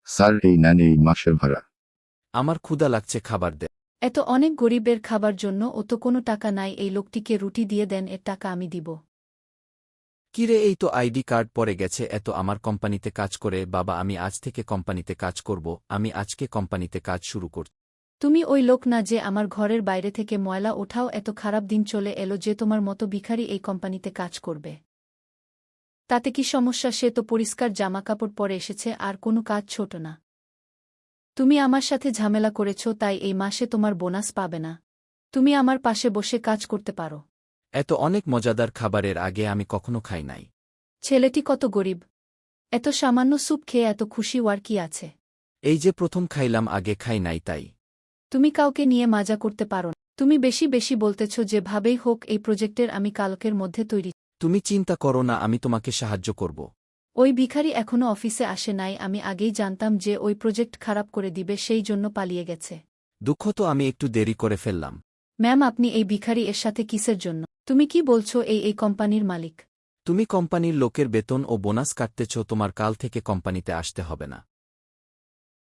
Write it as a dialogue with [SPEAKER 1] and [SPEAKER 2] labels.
[SPEAKER 1] Sir, এই নেন এই মাসের ভাড়া।
[SPEAKER 2] আমার ক্ষুধা লাগছে, খাবার দে।
[SPEAKER 3] এত অনেক গরিবের খাবার জন্য ও তো কোনো টাকা নাই, এই লোকটিকে রুটি দিয়ে দেন, এর টাকা আমি দিব।
[SPEAKER 2] কিরে, এই তো আইডি কার্ড পড়ে গেছে। এত আমার কোম্পানিতে কাজ করে বাবা, আমি আজ থেকে কোম্পানিতে কাজ করব। আমি আজকে কোম্পানিতে কাজ শুরু করছি।
[SPEAKER 3] তুমি ওই লোক না যে আমার ঘরের বাইরে থেকে ময়লা ওঠাও? এত খারাপ দিন চলে এলো যে তোমার মতো ভিখারি এই কোম্পানিতে কাজ করবে। তাতে কি সমস্যা? সে তো পরিষ্কার জামাকাপড় পরে এসেছে, আর কোনো কাজ ছোট না। তুমি আমার সাথে ঝামেলা করেছ, তাই এই মাসে তোমার বোনাস পাবে না। তুমি আমার পাশে বসে কাজ করতে পারো।
[SPEAKER 2] এত অনেক মজাদার খাবারের আগে আমি কখনো খাই নাই।
[SPEAKER 3] ছেলেটি কত গরিব! এত সামান্য স্যুপ খেয়ে এত খুশি হওয়ার কি আছে?
[SPEAKER 2] এই যে প্রথম খাইলাম, আগে খাই নাই তাই।
[SPEAKER 3] তুমি কাউকে নিয়ে মজা করতে পারো না। তুমি বেশি বেশি বলতেছ, যেভাবেই হোক এই প্রজেক্টের আমি কালকের মধ্যে তৈরি।
[SPEAKER 2] তুমি চিন্তা করো না, আমি তোমাকে সাহায্য করব।
[SPEAKER 3] ওই ভিখারি এখনো অফিসে আসে নাই। আমি আগেই জানতাম যে ওই প্রজেক্ট খারাপ করে দিবে, সেই জন্য পালিয়ে গেছে।
[SPEAKER 2] দুঃখ তো, আমি একটু দেরি করে ফেললাম।
[SPEAKER 3] ম্যাম, আপনি এই ভিখারি এর সাথে কিসের জন্য? তুমি কি বলছো? এই কোম্পানির মালিক।
[SPEAKER 2] তুমি কোম্পানির লোকের বেতন ও বোনাস কাটতেছ, তোমার কাল থেকে কোম্পানিতে আসতে হবে না।